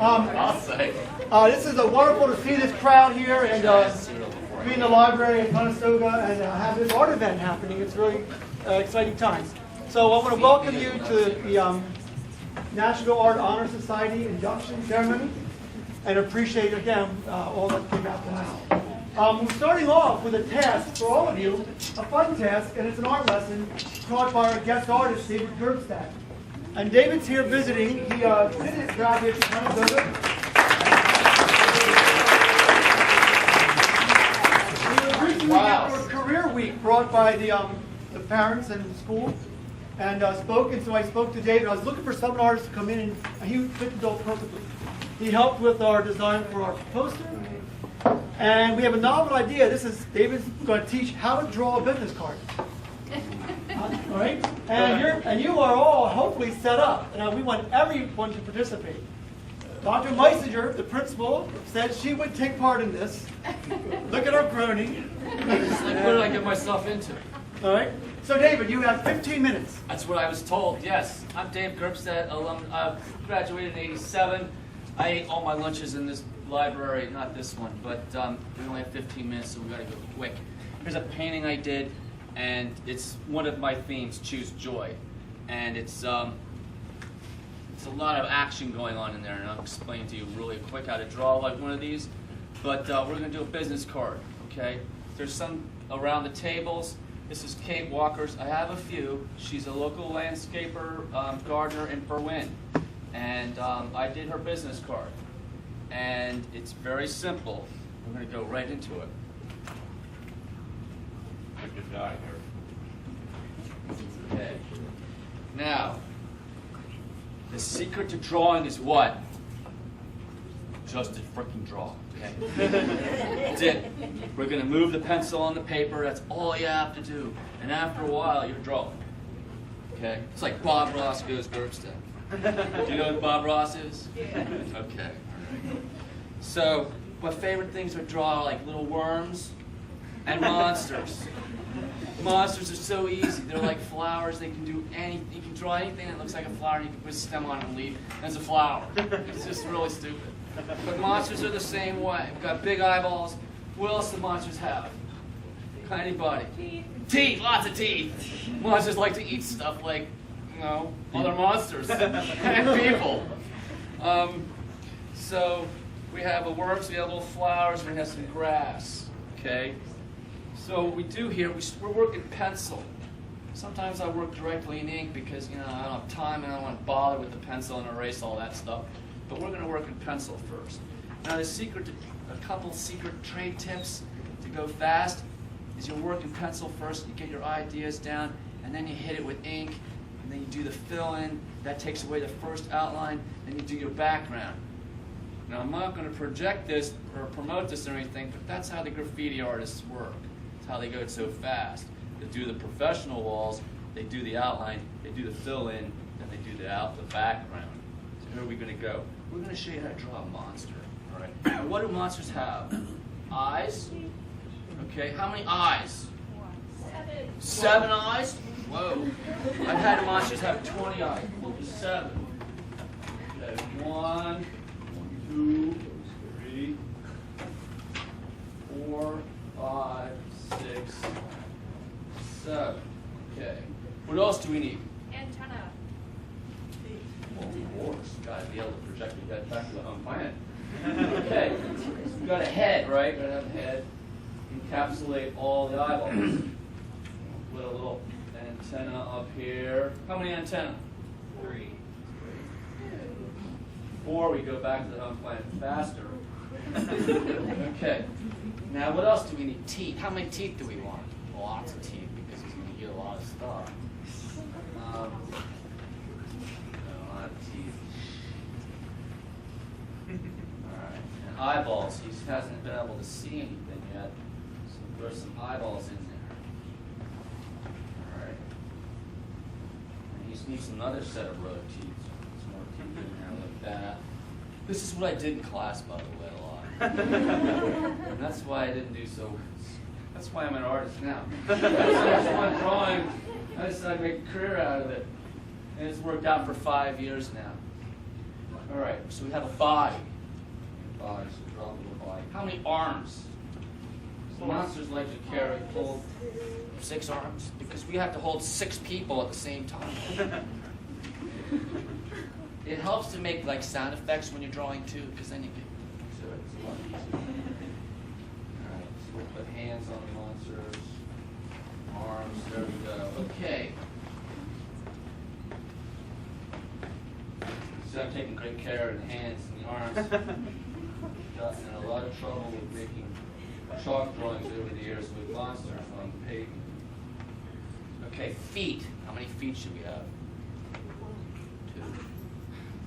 I'll say. This is wonderful to see this crowd here and be in the library in Conestoga and have this art event happening. It's really exciting times. So I want to welcome you to the National Art Honor Society induction ceremony and appreciate again all that came out tonight. We're starting off with a task for all of you, a fun task, and it's an art lesson taught by our guest artist, David Gerbstadt. And David's here visiting. He visited around here to Conestoga. He was recently here for a career week brought by the parents and the school and spoke. And so I spoke to David. I was looking for some artists to come in, and he fit the bill perfectly. He helped with our design for our poster. And we have a novel idea. David's going to teach how to draw a business card. All right? And you are all hopefully set up. Now we want everyone to participate. Dr. Meisinger, the principal, said she would take part in this. Look at her groaning. What did I get myself into? All right? So David, you have 15 minutes. That's what I was told, yes. I'm Dave Gerbstadt, graduated in '87. I ate all my lunches in this library, not this one, but we only have 15 minutes, so we gotta go quick. Here's a painting I did, and it's one of my themes, Choose Joy. And it's a lot of action going on in there, and I'll explain to you really quick how to draw like one of these. But we're gonna do a business card, okay? There's some around the tables. This is Kate Walker's. I have a few. She's a local landscaper, gardener in Berwyn. And I did her business card. And it's very simple. We're going to go right into it. I could die here. Okay. Now, the secret to drawing is what? Just to freaking draw. Okay? That's it. We're going to move the pencil on the paper. That's all you have to do. And after a while, you're drawing. Okay? It's like Bob Ross goes Gerbstadt. Do you know what Bob Ross is? Yeah. Okay. So, my favorite things to draw are like little worms and monsters. Monsters are so easy. They're like flowers. They can do anything. You can draw anything that looks like a flower. You can put a stem on it and leaf. And it's a flower. It's just really stupid. But monsters are the same way. We've got big eyeballs. What else do monsters have? Anybody? Teeth. Teeth. Lots of teeth. Monsters like to eat stuff like, other monsters and people. So we have a worm, so we have little flowers, and we have some grass. Okay. So what we do here, we're working pencil. Sometimes I work directly in ink because I don't have time and I don't want to bother with the pencil and erase all that stuff. But we're going to work in pencil first. Now a couple secret trade tips to go fast is you work in pencil first. You get your ideas down, and then you hit it with ink. And then you do the fill-in, that takes away the first outline, then you do your background. Now I'm not going to project this or promote this or anything, but that's how the graffiti artists work. That's how they go so fast. They do the professional walls, they do the outline, they do the fill-in, then they do the background. So here are we going to go. We're going to show you how to draw a monster. All right. Now what do monsters have? Eyes. Okay, how many eyes? 7 eyes? Whoa. I've had monsters have 20 eyes. 7. Okay, 1, 2, 3, 4, 5, 6, 7. Okay. What else do we need? Antenna. Well, of course. Got to be able to project that back to the home planet. Okay. We've got a head, right? Got to have a head. Encapsulate all the eyeballs. Put a little antenna up here. How many antennae? 3. 4, we go back to the home planet faster. Okay. Now what else do we need? Teeth. How many teeth do we want? Lots of teeth because he's going to get a lot of stuff. A lot of teeth. Alright. And eyeballs. He hasn't been able to see anything yet. So there's some eyeballs in there. Needs another set of row of teeth. Some more teeth in there like that. This is what I did in class, by the way, a lot. And that's why I didn't do so. That's why I'm an artist now. That's why drawing. I decided to make a career out of it. And it's worked out for 5 years now. All right, so we have a body. Body, so drop of the body. How many arms? So monsters like to hold 6 arms because we have to hold 6 people at the same time. It helps to make like sound effects when you're drawing too, because then you can. So it's a lot easier. All right, so we'll put hands on the monsters, arms. There we go. Okay. So I'm taking great care of the hands and the arms. Gotten in a lot of trouble with making chalk drawings over the years with monsters on pavement. Okay, feet. How many feet should we have? 2.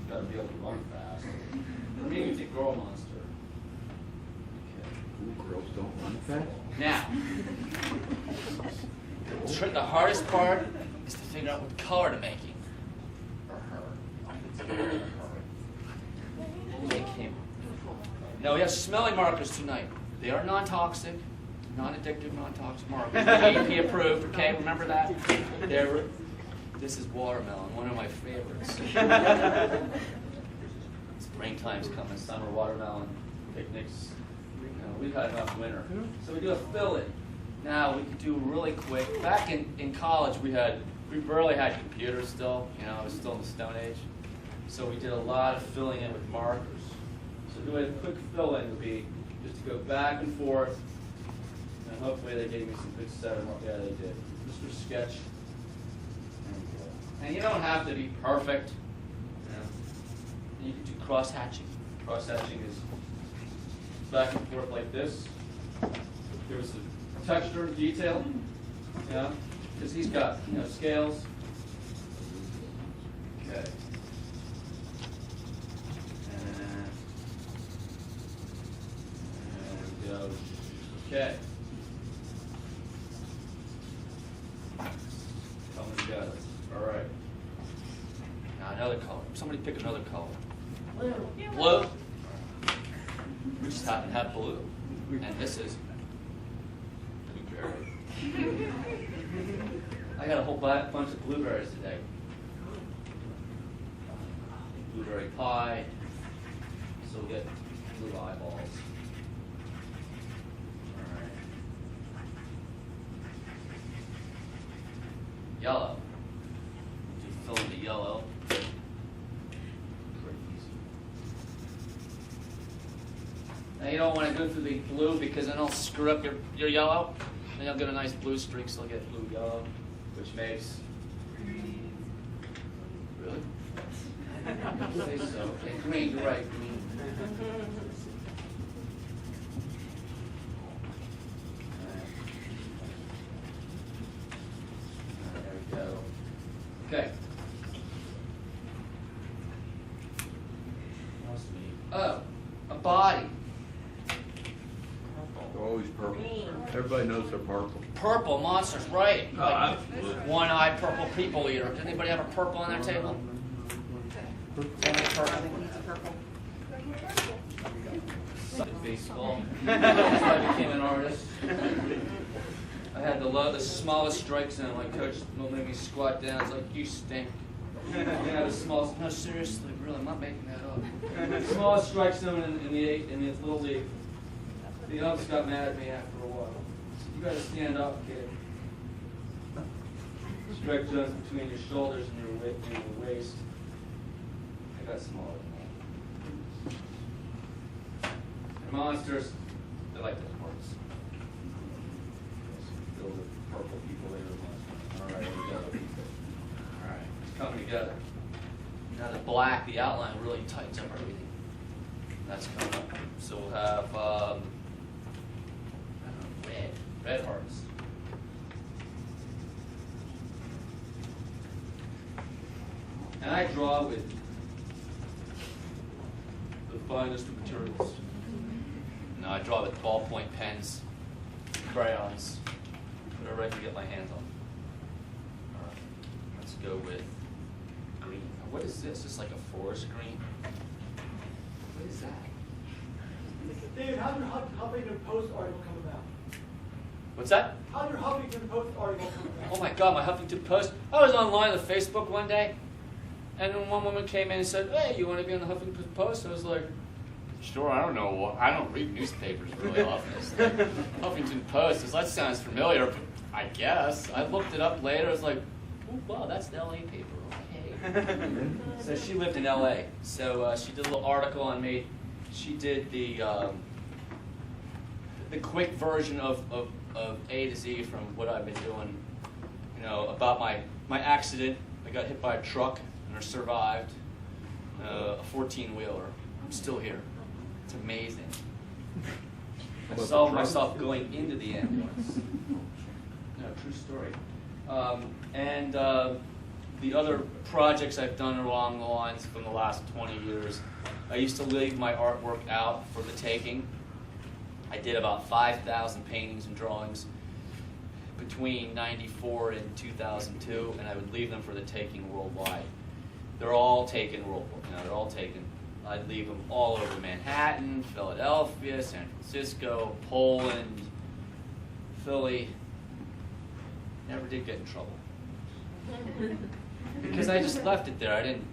Got to be able to run fast. Maybe it's a girl monster. Ooh, girls don't run fast. Now, the hardest part is to figure out what color to make him. Or her. Make him. Now we have smelling markers tonight. They are non-toxic, non-addictive, non-toxic markers. AP approved, okay? Remember that? This is watermelon, one of my favorites. Springtime's coming, summer watermelon picnics. We've had enough winter. So we do a fill-in. Now we could do really quick. Back in college we barely had computers still, it was still in the Stone Age. So we did a lot of filling in with markers. So doing a quick fill-in would be just to go back and forth, and hopefully they gave me some good setup. Yeah, they did. Just for sketch. And you don't have to be perfect. You can do cross-hatching. Cross-hatching is back and forth like this. There was the texture, detail, because he's got scales. Okay. And go. Okay. Coming together. All right. Now another color. Somebody pick another color. Blue. Blue. We just happen to have blue. And this is blueberry. I got a whole bunch of blueberries today. Blueberry pie. So we'll get blue eyeballs. All right. Yellow. Do fill in the yellow. Now you don't want to go through the blue because then it'll screw up your yellow. Then you'll get a nice blue streak, so you'll get blue yellow, which makes really. Say so. Okay, green, you're right, green. There we go. Okay. Oh, a body. Always purple. Everybody knows they're purple. Purple monsters, right? Like one-eyed purple people eater. Does anybody have a purple on their table? Purple. Baseball. That's how I became an artist. I had the smallest strike zone. My coach made me squat down. I was like, "You stink." Yeah, the smallest. No, seriously, really, I'm not making that up. The smallest strike zone in the little league. The umps got mad at me after a while. You got to stand up, kid. Strike zones between your shoulders and your waist. I got smaller than that. And monsters, they like those parts. Fill the purple people later. All right, here we go. All right, it's coming together. Now the black, the outline really tightens up everything. That's coming up. So we'll have red hearts. And I draw with the finest of materials. No, I draw with ballpoint pens, crayons, whatever I can get my hands on. All right, let's go with green. What is this? It's like a forest green. What is that? David, how did your Huffington Post article come about? What's that? How did your Huffington Post article come about? Oh my God, my Huffington Post. I was online on Facebook one day, And then one woman came in and said, "Hey, you want to be on the Huffington Post?" I was like, "Sure, I don't know. I don't read newspapers really often." It's like, Huffington Post, that sounds familiar, but I guess. I looked it up later. I was like, "Oh, wow, that's the LA paper. Okay." So she lived in LA. So she did a little article and she did the quick version of A to Z from what I've been doing, about my accident. I got hit by a truck and I survived, a 14-wheeler. I'm still here. It's amazing. I saw myself going into the ambulance. No, true story. And the other projects I've done along the lines from the last 20 years, I used to leave my artwork out for the taking. I did about 5,000 paintings and drawings between 94 and 2002, and I would leave them for the taking worldwide. They're all taken worldwide. They're all taken. I'd leave them all over Manhattan, Philadelphia, San Francisco, Poland, Philly. Never did get in trouble. Because I just left it there. I didn't,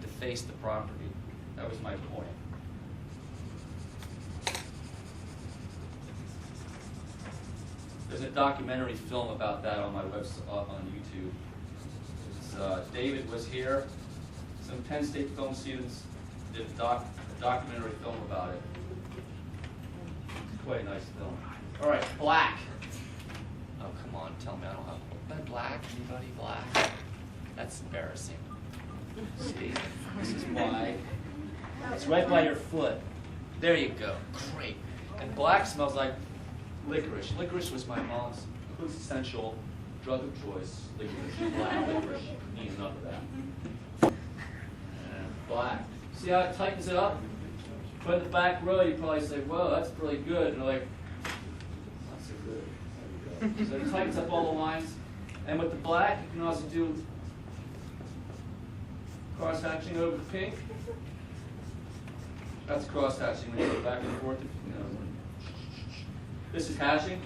deface the property. That was my point. There's a documentary film about that on my website, on YouTube. David was here. Some Penn State film students did a documentary film about it. It's quite a nice film. All right, black. Oh, come on, tell me I don't have black. Anybody black? That's embarrassing. See, this is why. It's right by your foot. There you go. Great. And black smells like licorice. Licorice was my mom's quintessential drug of choice. Licorice, black licorice. Need enough of that. And black. See how it tightens it up? Put it in the back row, you probably say, "Whoa, that's really good." And they're like, "Not so good." There you go. So it tightens up all the lines. And with the black, you can also do cross-hatching over the pink. That's cross-hatching when you go back and forth. This is hatching.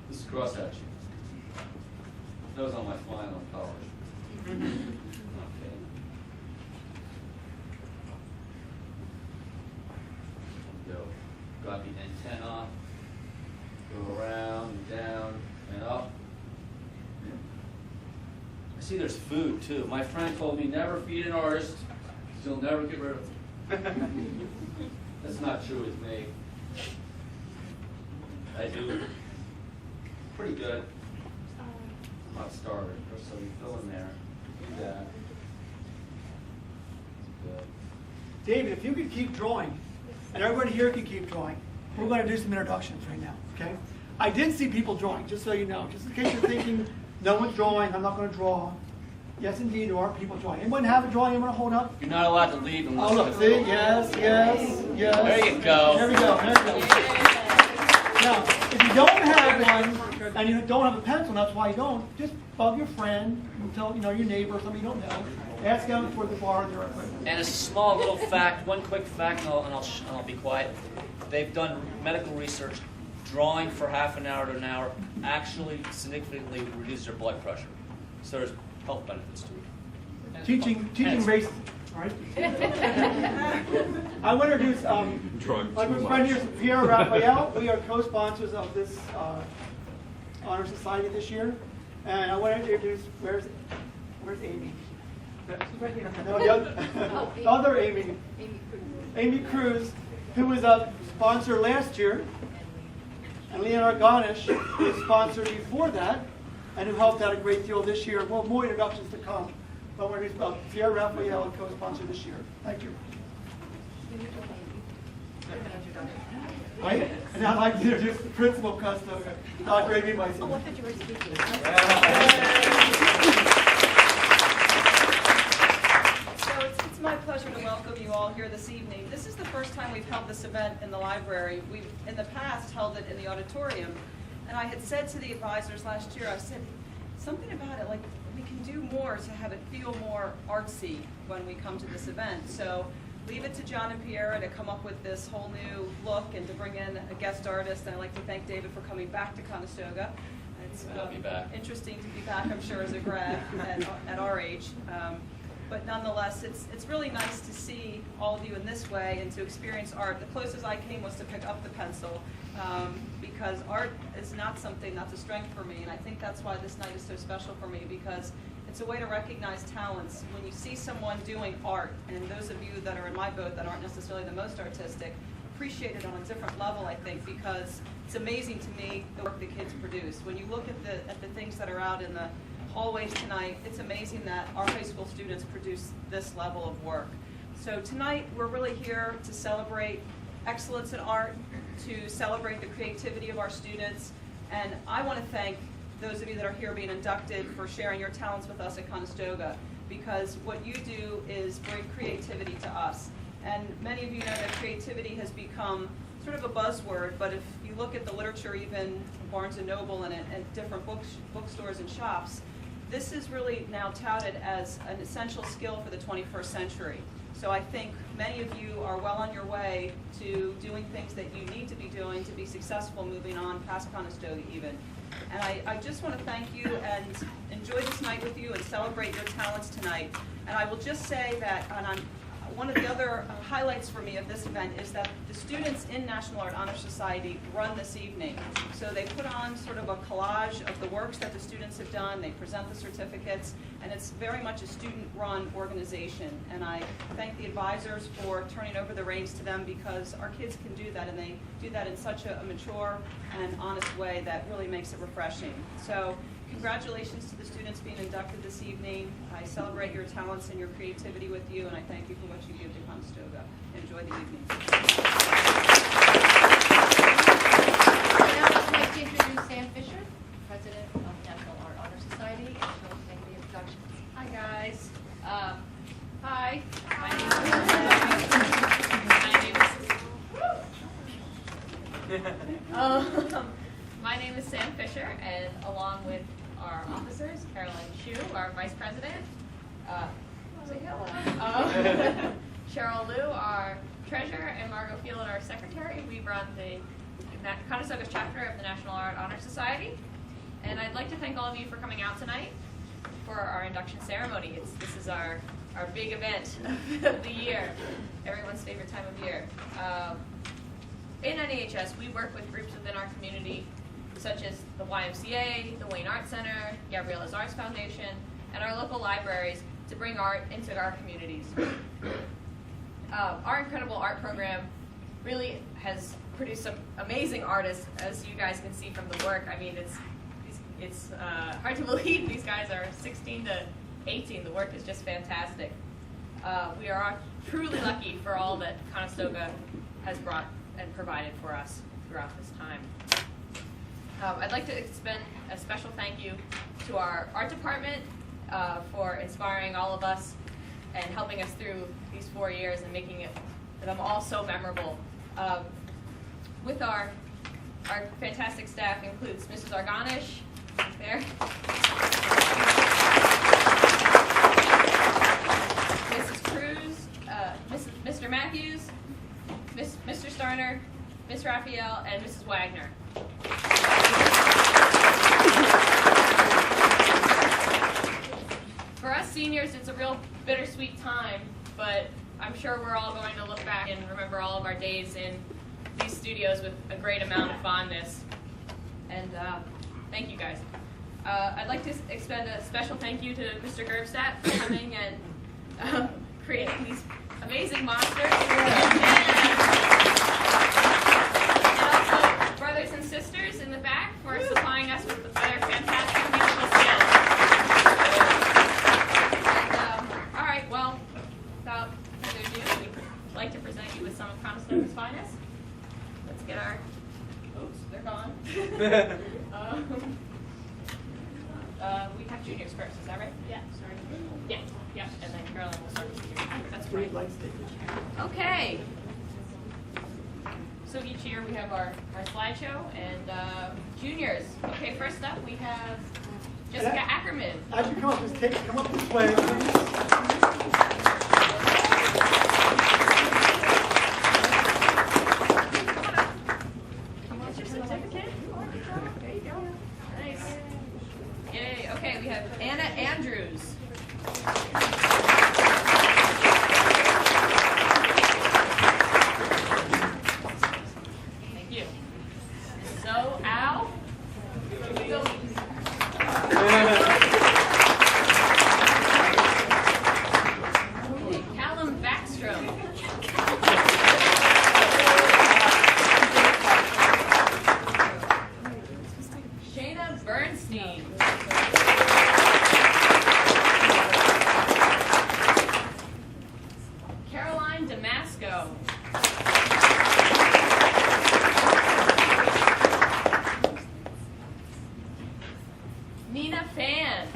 This is cross-hatching. That was on my final in college. Okay. Go. Got the antenna. Go around and down and up. I see there's food too. My friend told me never feed an artist, you'll never get rid of them. That's not true with me. I do pretty good. I'm not starving. So you fill in there. Do that. Good. David, if you could keep drawing, and everybody here can keep drawing, we're going to do some introductions right now, okay? I did see people drawing, just so you know. Just in case you're thinking, no one's drawing, I'm not going to draw. Yes, indeed, there are people drawing. Anyone have a drawing you want to hold up? You're not allowed to leave unless Oh, look, see? Yes. There you go. There we go. Now, if you don't have one, and you don't have a pencil, and that's why you don't, just bug your friend, and tell your neighbor or somebody you don't know. Ask them for the bar their equipment. And a small little fact, one quick fact, and I'll be quiet. They've done medical research. Drawing for half an hour to an hour actually significantly reduces your blood pressure. So there's health benefits to it. And Teaching racism, right? I want to introduce my good friend here is Pierre Raphael. We are co-sponsors of this Honor Society this year. And I want to introduce, where's Amy? No, the other Amy. Amy Cruz, who was a sponsor last year. And Leonard Garnish, who was sponsored before that, and who helped out a great deal this year. Well, more introductions to come. But we're going to Pierre Raphael, co-sponsor this year. Thank you. Right? And I'd like to introduce the principal of Conestoga, Dr. Amy Bison. Oh, I thought you were speaking. So it's my pleasure to welcome you all here this evening. This is the first time we've held this event in the library. We've, in the past, held it in the auditorium. And I had said to the advisors last year, I said, something about it, like we can do more to have it feel more artsy when we come to this event. So leave it to John and Pierre to come up with this whole new look and to bring in a guest artist. And I'd like to thank David for coming back to Conestoga. It's Glad to be back. interesting to be back, I'm sure, as a grad at our age. But nonetheless, it's really nice to see all of you in this way and to experience art. The closest I came was to pick up the pencil, because art is not something that's a strength for me, and I think that's why this night is so special for me, because it's a way to recognize talents. When you see someone doing art, and those of you that are in my boat that aren't necessarily the most artistic, appreciate it on a different level, I think, because it's amazing to me the work the kids produce. When you look at the things that are out in the hallways tonight, it's amazing that our high school students produce this level of work. So tonight we're really here to celebrate excellence in art, to celebrate the creativity of our students, and I want to thank those of you that are here being inducted for sharing your talents with us at Conestoga, because what you do is bring creativity to us. And many of you know that creativity has become sort of a buzzword, but if you look at the literature, even Barnes & Noble and different bookstores and shops, this is really now touted as an essential skill for the 21st century. So I think many of you are well on your way to doing things that you need to be doing to be successful moving on past Conestoga even. And I just want to thank you and enjoy this night with you and celebrate your talents tonight. And I will just say that one of the other highlights for me of this event is that the students in National Art Honor Society run this evening. So they put on sort of a collage of the works that the students have done, they present the certificates, and it's very much a student-run organization. And I thank the advisors for turning over the reins to them, because our kids can do that, and they do that in such a mature and honest way that really makes it refreshing. So congratulations to the students being inducted this evening. I celebrate your talents and your creativity with you, and I thank you for what you give to Conestoga. Enjoy the evening. Now I'd like to introduce Sam Fisher, President of National Art Honor Society, and she'll make the introductions. Hi guys. Hi. My name is Sam Fisher, and along with our officers, Caroline Hsu, our Vice President, say hello. Cheryl Liu, our Treasurer, and Margot Field, our Secretary. We run the Conestoga chapter of the National Art Honor Society. And I'd like to thank all of you for coming out tonight for our induction ceremony. This is our big event of the year, everyone's favorite time of year. In NAHS, we work with groups within our community, such as the YMCA, the Wayne Art Center, Gabriella's Arts Foundation, and our local libraries to bring art into our communities. Our incredible art program really has produced some amazing artists, as you guys can see from the work. I mean, it's hard to believe these guys are 16 to 18. The work is just fantastic. We are truly lucky for all that Conestoga has brought and provided for us throughout this time. I'd like to extend a special thank you to our art department for inspiring all of us and helping us through these 4 years and making them all so memorable. With our fantastic staff includes Mrs. Arganish, right there, Mrs. Cruz, Mr. Matthews, Mr. Starner, Ms. Raphael, and Mrs. Wagner. For us seniors, it's a real bittersweet time, but I'm sure we're all going to look back and remember all of our days in these studios with a great amount of fondness. And thank you guys. I'd like to extend a special thank you to Mr. Gerbstadt for coming and creating these amazing monsters. And also brothers and sisters in the back for supplying us with their fantastic musical skills. And, all right, well, without further ado, we'd like to present you with some of Conestoga's finest. Let's get our, oops, they're gone. We have juniors first, is that right? Yeah, sorry. Yeah, and then Caroline will start with the juniors. That's great. Okay. So each year we have our slideshow, and juniors. Okay, first up we have Jessica Ackerman. As you come up this table, come up this way, please. What's your certificate? There you go. Nice. Shayna Bernstein. Caroline Damasco. Nina Fan.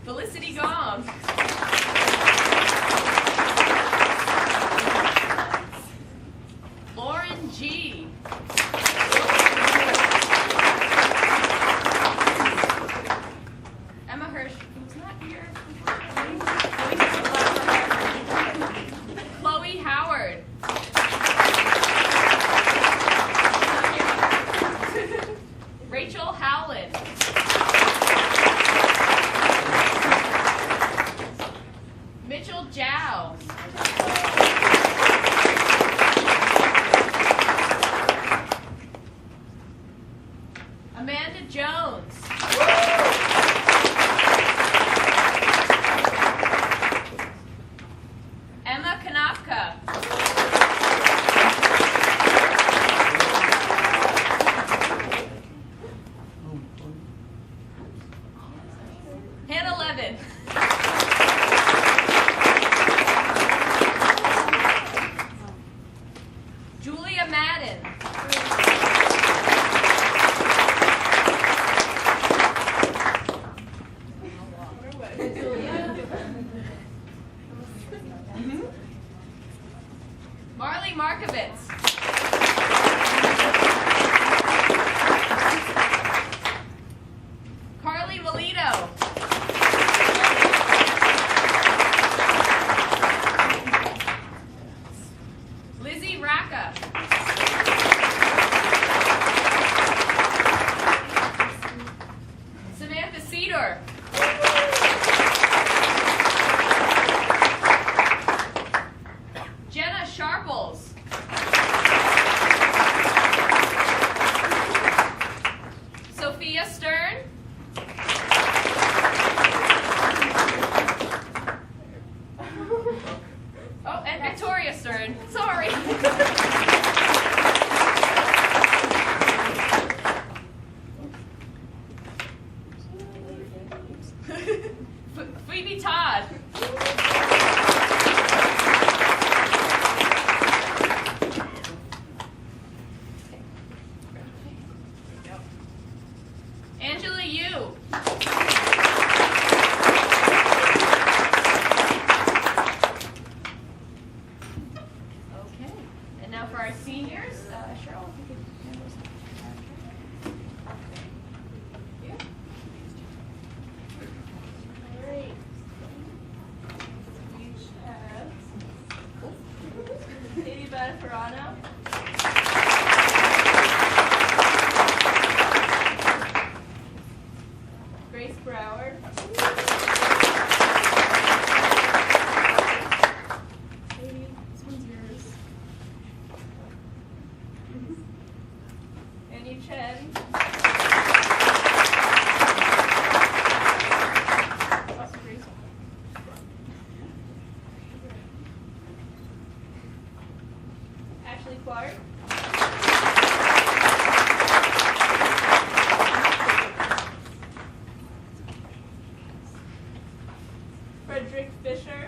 Felicity Gong. Lauren G. Emma Hirsch, who's not here. Chloe Howard. Rachel Howland. Mitchell Jow. Amanda Jones. Emma Kanapka. Hannah Levin. Julia Madden. Marley Markovitz. Carly Melito. Lizzie Racca. Samantha Cedar. Jenna Sharples. Sophia Stern. Oh, and Victoria Stern. Sorry. Phoebe Todd. Angela Yu. Okay, and now for our seniors, Cheryl, if you could handle this. Yeah. Great. We each have Katie Batafarano. Grace Brower. Katie, this one's yours. Annie Chen. Oh, Grace. Ashley Clark. Frederick Fisher.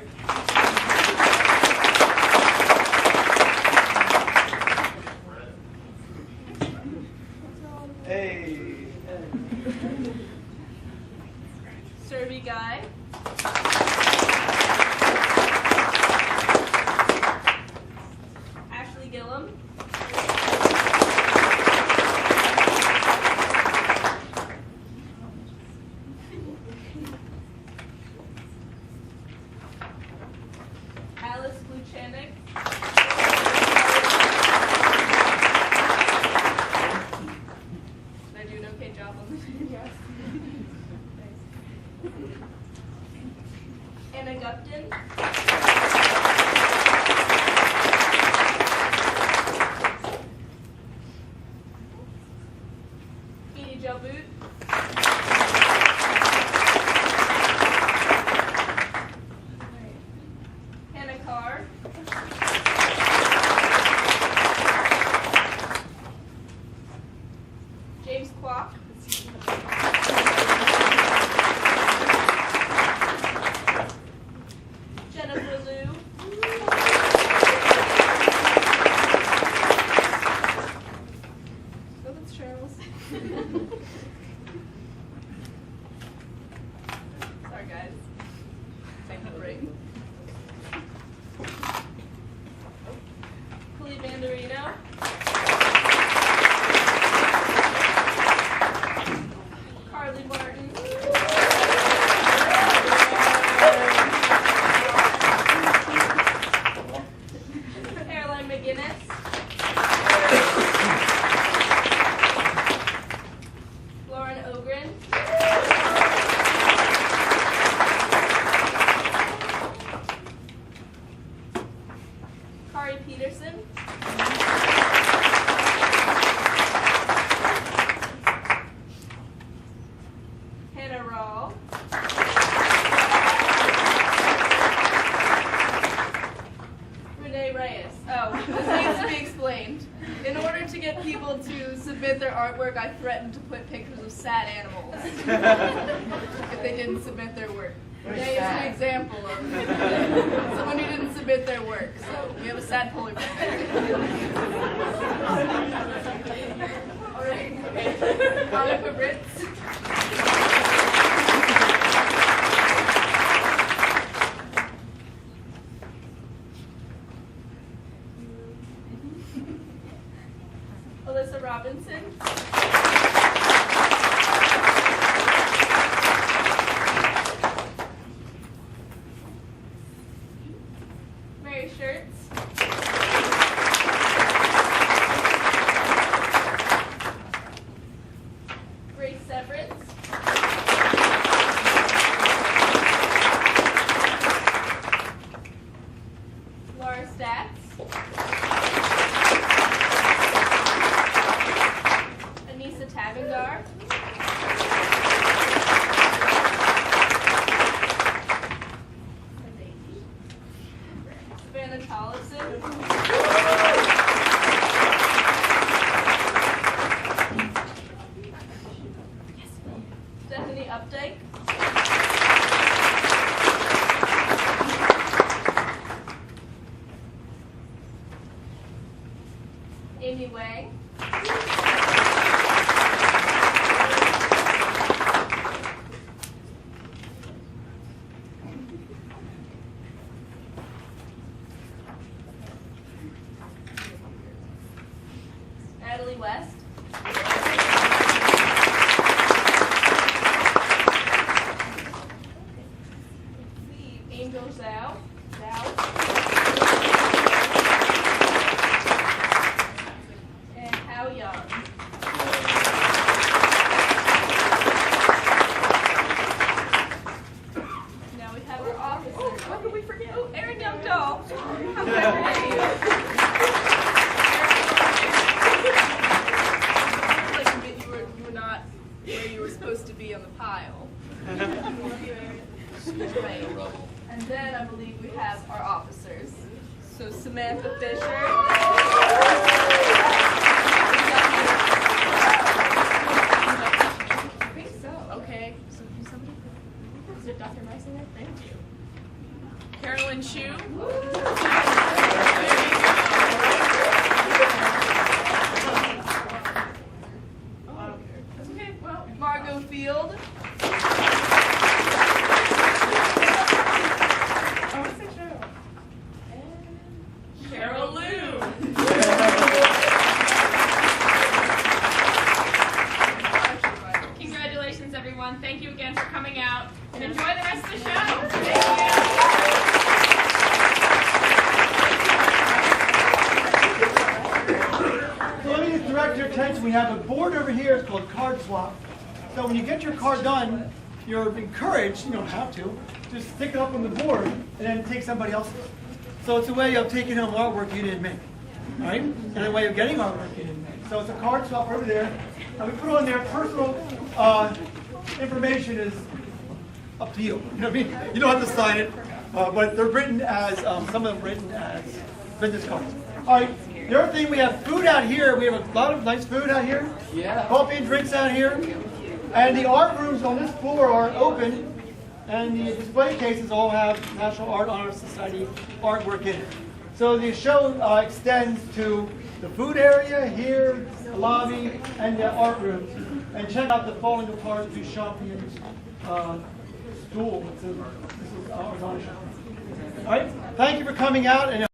Hey. Serby Guy. Ashley Gillum. Alice Luchanik. Did I do an okay job on this? Yes. Anna Gupton. Edie Joe Boot. work, I threatened to put pictures of sad animals if they didn't submit their work. Today is an example of someone who didn't submit their work. So we have a sad polar bear. All right. Monica Ritz. Alyssa Robinson. Mary Shirts. Grace Severance. Laura Statz. Anissa Tabangar. Savannah Tollefson. Stephanie Updike. Amy Wang. Natalie West. Angel Zhao. And Hao Young. Now we have our officers. Oh, what did we forget? Oh, Erin Youngdahl. How could I forget you? You were not where you were supposed to be on the pile. Right. And then I believe we have our officers. So Samantha Fisher. I think so. Okay. So can somebody? Is it Dr. Meisinger? Thank you. Carolyn Chu. Okay, well, Margot Field. And Cheryl Liu. Congratulations, everyone. Thank you again for coming out, and enjoy the rest of the show. Thank you. So let me just direct your attention. We have a board over here. It's called card swap. So when you get your card done, you're encouraged, you don't have to, just stick it up on the board and then take somebody else's. So it's a way of taking home artwork you didn't make, all right? And a way of getting artwork you didn't make. So it's a card swap over there. And we put on there personal information is up to you. You know what I mean? You don't have to sign it, but they're written as, some of them written as business cards. All right, the other thing, we have food out here. We have a lot of nice food out here. Yeah. Coffee and drinks out here. And the art rooms on this floor are open, and the display cases all have National Art Honor Society artwork in it. So the show extends to the food area here, the lobby, and the art rooms. And check out the Falling Apart Du Champion's stool. This is our All right, thank you for coming out. And